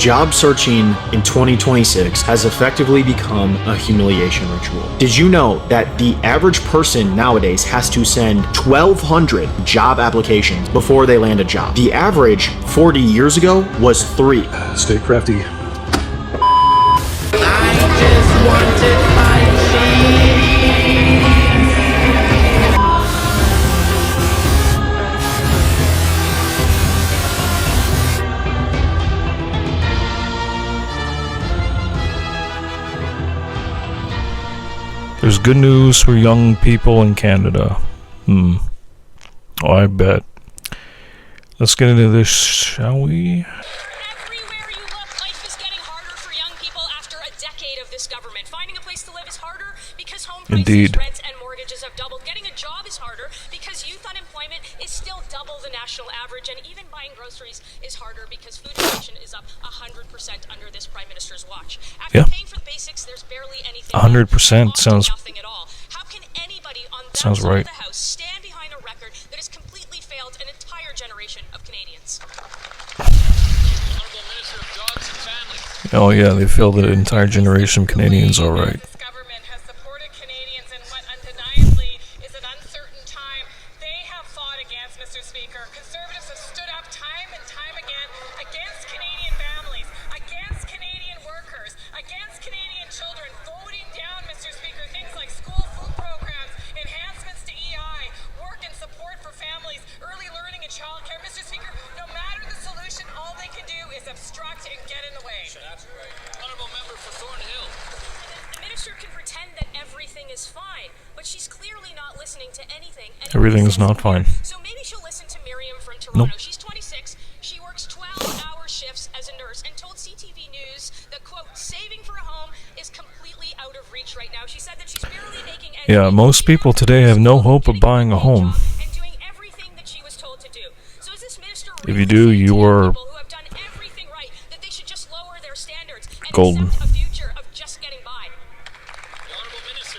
Job searching in 2026 has effectively become a humiliation ritual. Did you know that the average person nowadays has to send 1,200 job applications before they land a job? The average 40 years ago was 3. Stay crafty. I just wanted my There's good news for young people in Canada. Oh, I bet. Let's get into this, shall we? Everywhere you look, life is getting harder for young people after a decade of this government. Finding a place to live is harder because home prices, Indeed. rents, and mortgages have doubled. Getting a job is harder because youth unemployment is still double the national average, and even buying groceries is harder because food inflation is up 100% under this Prime Minister's watch. After paying for the basics, there's barely anything. 100% sounds. Nothing at all. How can anybody on that Sounds side right. of the House stand behind a record that has completely failed an entire generation of Canadians? Oh yeah, they failed an entire generation of Canadians, alright. This government has supported Canadians in what undeniably is an uncertain time. They have fought against, Mr. Speaker. Conservatives have stood up time and time again against Canadian families, against Canadian workers, against Canadian children, voting down, Mr. Speaker, things like school food programs, enhancements to EI, work and support for families, early learning and childcare. Mr. Speaker, no matter the solution, all they can do is obstruct and get in the way. Honourable member for Thornhill. The minister can pretend that everything is fine, but she's clearly not listening to anything. Everything is not fine. So maybe she'll listen to Miriam from Toronto. Nope. She's 26. She works 12-hour shifts as a nurse and told CTV News that, quote, saving for a home is completely out of reach right now. She said that she's barely making ends Yeah, meet. most people today have no hope of buying a home. And doing everything that she was told to do. So is this minister If you do, you are people who have done everything right, that they should just lower their standards and golden. accept a future of just getting by? The Honourable Minister.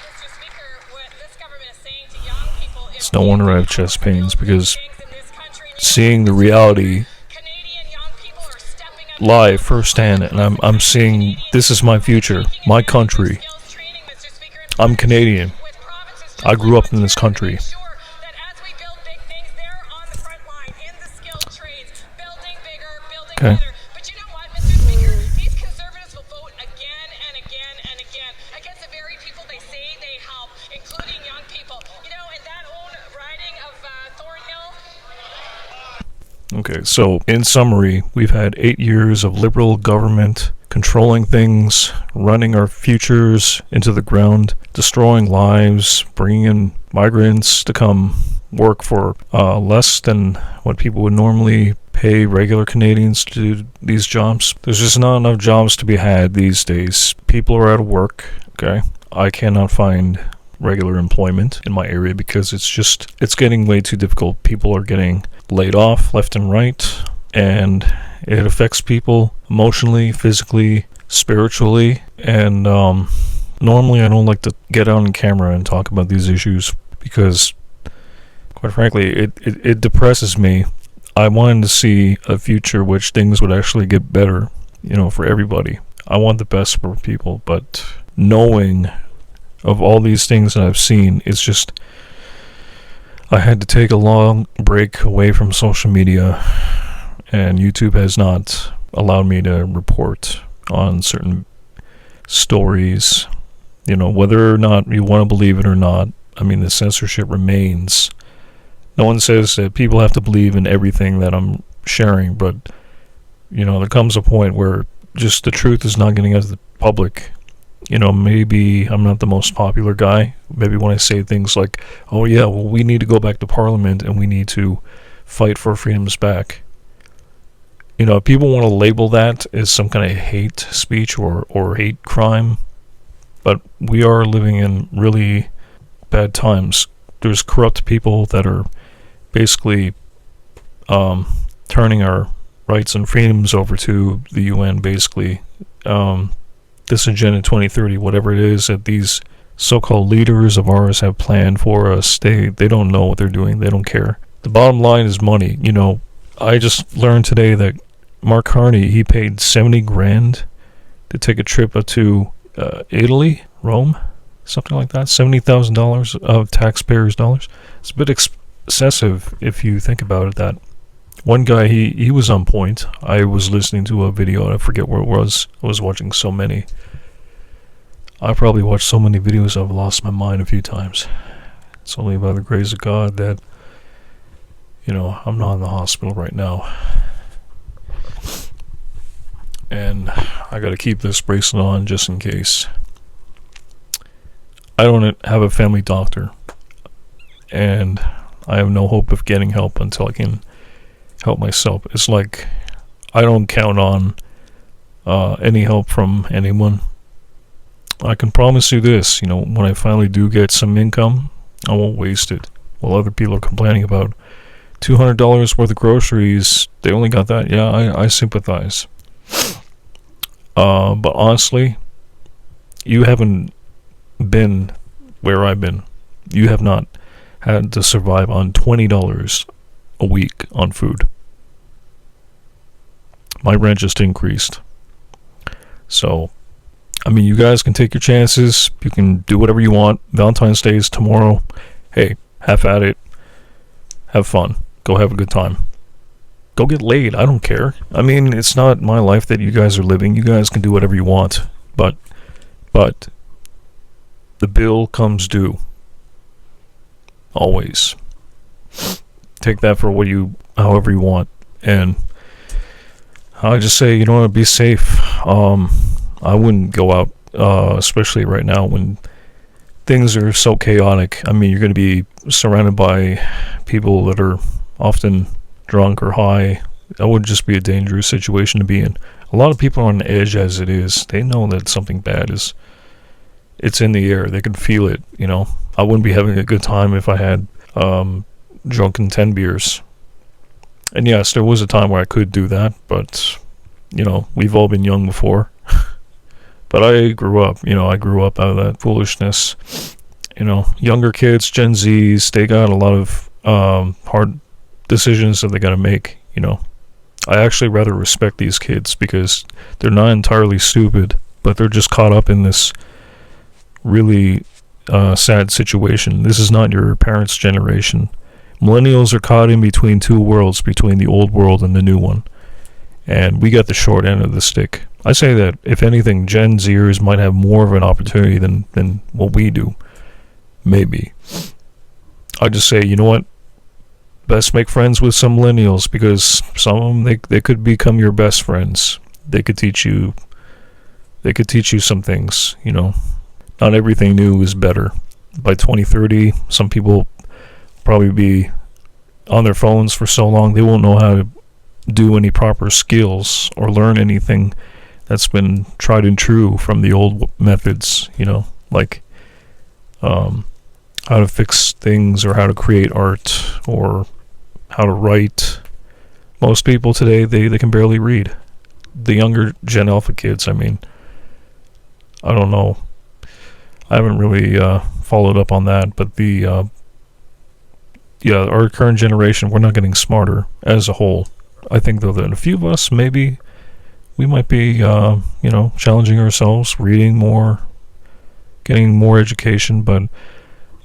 Mr. Speaker, what this government is saying to young people is It's no wonder I have chest pains, because things in this country. seeing the reality Canadian young people are stepping up live firsthand, and I'm seeing this is my future, my country. skills training, Mr. Speaker, I'm Canadian. with provinces I grew up in this country. ensure that as we build big things, they're on the front line in the skilled trades, building bigger, building Okay. better. But you know what, Mr. Speaker, these conservatives will vote again and again and again against the very people they say they help, including young people. You know, in that own riding of Thornhill. Okay, so in summary, we've had 8 years of liberal government controlling things, running our futures into the ground, destroying lives, bringing in migrants to come work for less than what people would normally pay regular Canadians to do these jobs. There's just not enough jobs to be had these days. People are out of work, okay? I cannot find regular employment in my area because it's getting way too difficult. People are getting laid off left and right, and it affects people emotionally, physically, spiritually, and normally I don't like to get on camera and talk about these issues because, quite frankly, it depresses me. I wanted to see a future which things would actually get better, for everybody. I want the best for people, but knowing of all these things that I've seen, it's just, I had to take a long break away from social media, and YouTube has not allowed me to report on certain stories, whether or not you want to believe it or not. I mean, the censorship remains. No one says that people have to believe in everything that I'm sharing, but, there comes a point where just the truth is not getting out to the public. Maybe I'm not the most popular guy. Maybe when I say things like, oh yeah, well, we need to go back to Parliament and we need to fight for freedoms back. If people want to label that as some kind of hate speech or hate crime, but we are living in really bad times. There's corrupt people that are basically turning our rights and freedoms over to the UN, basically. This Agenda 2030, whatever it is that these so-called leaders of ours have planned for us, they don't know what they're doing. They don't care. The bottom line is money. I just learned today that Mark Carney, he paid 70 grand to take a trip up to Italy, Rome, something like that. $70,000 of taxpayers' dollars. It's a bit excessive if you think about it. That one guy, he was on point. I was listening to a video, and I forget where it was. I was watching so many. I probably watched so many videos I've lost my mind a few times. It's only by the grace of God that, I'm not in the hospital right now. And I gotta keep this bracelet on just in case. I don't have a family doctor, and I have no hope of getting help until I can help myself. It's like I don't count on any help from anyone. I can promise you this, when I finally do get some income, I won't waste it. While other people are complaining about $200 worth of groceries, they only got that. Yeah, I sympathize. But honestly, you haven't been where I've been. You have not had to survive on $20 a week on food. My rent just increased. So, you guys can take your chances. You can do whatever you want. Valentine's Day is tomorrow. Hey, have at it. Have fun. Go have a good time. Go get laid. I don't care. It's not my life that you guys are living. You guys can do whatever you want. But the bill comes due. Always. Take that for however you want. And I just say, be safe. I wouldn't go out, especially right now when things are so chaotic. You're going to be surrounded by people that are often drunk or high. That would just be a dangerous situation to be in. A lot of people are on edge as it is. They know that something bad it's in the air. They can feel it, I wouldn't be having a good time if I had drunken 10 beers. And yes, there was a time where I could do that, but, we've all been young before. But I grew up out of that foolishness. Younger kids, Gen Zs, they got a lot of hard decisions that they got to make. I actually rather respect these kids because they're not entirely stupid, but they're just caught up in this really sad situation. This is not your parents' generation. Millennials are caught in between two worlds, between the old world and the new one. And we got the short end of the stick. I say that, if anything, Gen Zers might have more of an opportunity than what we do. Maybe. I just say, you know what? Best make friends with some millennials, because some of them, they could become your best friends. They could teach you some things, Not everything new is better. By 2030, some people probably be on their phones for so long, they won't know how to do any proper skills or learn anything that's been tried and true from the old methods, like how to fix things or how to create art or how to write. Most people today, they can barely read. The younger Gen Alpha kids, I don't know. I haven't really followed up on that, but our current generation, we're not getting smarter as a whole. I think, though, that a few of us, maybe, we might be, challenging ourselves, reading more, getting more education. But,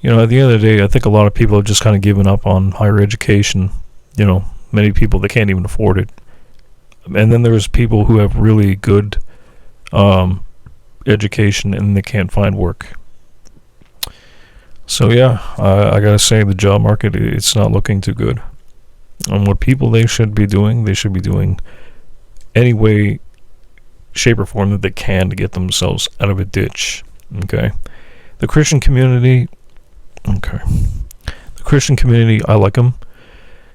at the end of the day, I think a lot of people have just kind of given up on higher education. Many people, they can't even afford it. And then there's people who have really good education and they can't find work. So, yeah, I gotta say, the job market, it's not looking too good. And what people they should be doing any way, shape, or form that they can to get themselves out of a ditch. Okay? The Christian community, I like them,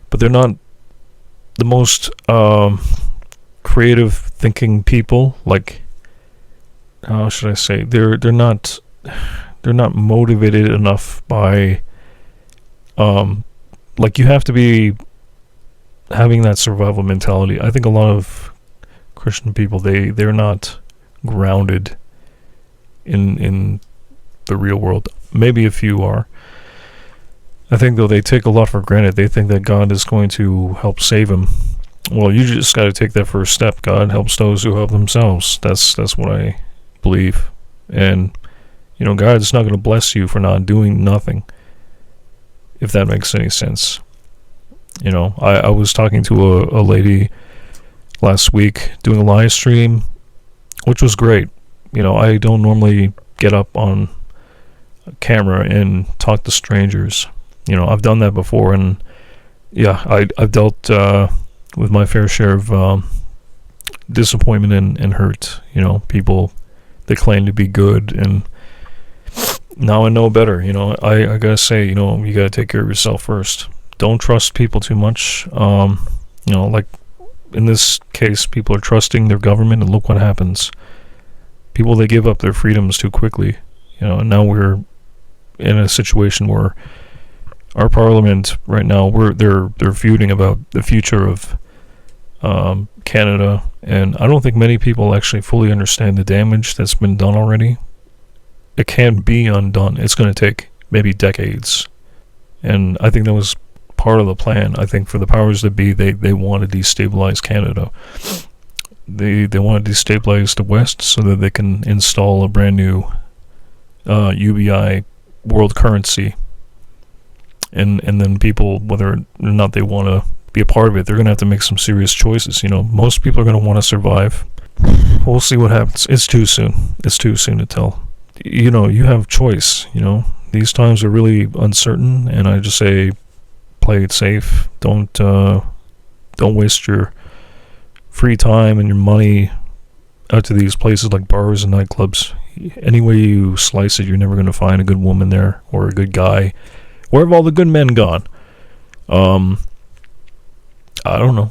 but they're not the most creative thinking people. Like, how should I say? They're not motivated enough by you have to be having that survival mentality. I think a lot of Christian people, they're not grounded in the real world. Maybe a few are. I think, though, they take a lot for granted. They think that God is going to help save them. Well, you just got to take that first step. God helps those who help themselves. That's what I believe. And, you know, God's not going to bless you for not doing nothing, if that makes any sense. You know, I was talking to a lady last week doing a live stream, which was great. You know, I don't normally get up on camera and talk to strangers. You know, I've done that before, and yeah, I've dealt with my fair share of disappointment and hurt. You know, people that claim to be good, and now I know better. You know, I gotta say, you know, you gotta take care of yourself first. Don't trust people too much. You know, like in this case, people are trusting their government, and look what happens. People, they give up their freedoms too quickly. You know, and now we're in a situation where our parliament right now, they're feuding about the future of Canada, and I don't think many people actually fully understand the damage that's been done already. It can't be undone. It's going to take maybe decades, and I think that was part of the plan. I think for the powers that be, they want to destabilize Canada. They want to destabilize the West so that they can install a brand new UBI world currency, and then people, whether or not they want to be a part of it, they're going to have to make some serious choices. You know, most people are going to want to survive. We'll see what happens. It's too soon. It's too soon to tell. You know, you have choice. You know, these times are really uncertain, and I just say, play it safe. Don't waste your free time and your money out to these places like bars and nightclubs. Any way you slice it, you're never going to find a good woman there or a good guy. Where have all the good men gone? I don't know.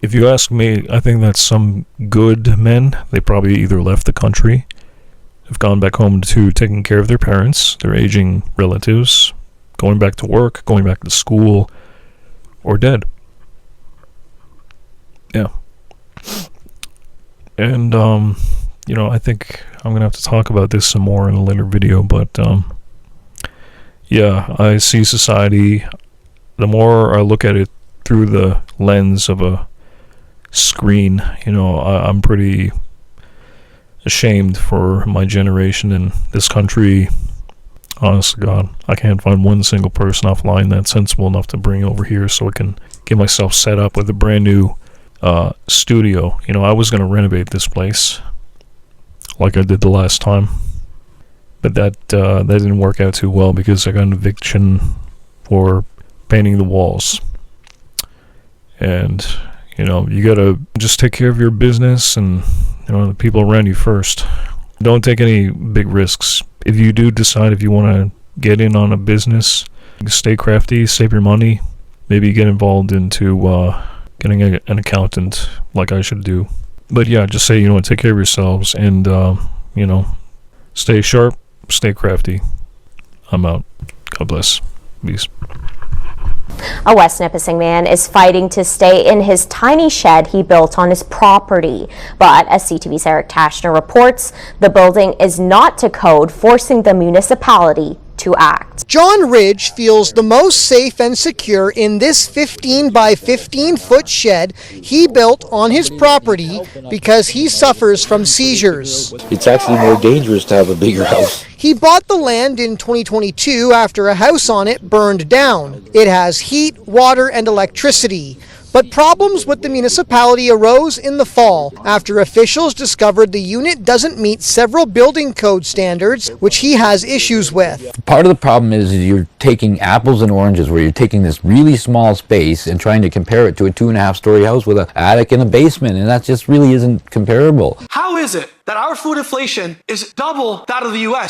If you ask me, I think that some good men, they probably either left the country, have gone back home to taking care of their parents, their aging relatives, going back to work, going back to school, or dead. Yeah. And, you know, I think I'm going to have to talk about this some more in a later video, but, yeah, I see society, the more I look at it through the lens of a screen, you know, I'm pretty ashamed for my generation and this country. Honest to God, I can't find one single person offline that's sensible enough to bring over here so I can get myself set up with a brand new studio. You know, I was going to renovate this place like I did the last time, but that didn't work out too well because I got an eviction for painting the walls. And, you know, you gotta just take care of your business and, you know, the people around you first. Don't take any big risks. If you do decide if you want to get in on a business, stay crafty, save your money, maybe get involved into getting an accountant like I should do. But yeah, just say, you know, take care of yourselves and, you know, stay sharp, stay crafty. I'm out. God bless. Peace. A West Nipissing man is fighting to stay in his tiny shed he built on his property. But as CTV's Eric Tashner reports, the building is not to code, forcing the municipality to act. John Ridge feels the most safe and secure in this 15 by 15 foot shed he built on his property because he suffers from seizures. It's actually more dangerous to have a bigger house. He bought the land in 2022 after a house on it burned down. It has heat, water, and electricity. But problems with the municipality arose in the fall after officials discovered the unit doesn't meet several building code standards, which he has issues with. Part of the problem is you're taking apples and oranges, where you're taking this really small space and trying to compare it to a 2.5-story house with an attic and a basement, and that just really isn't comparable. How is it that our food inflation is double that of the US?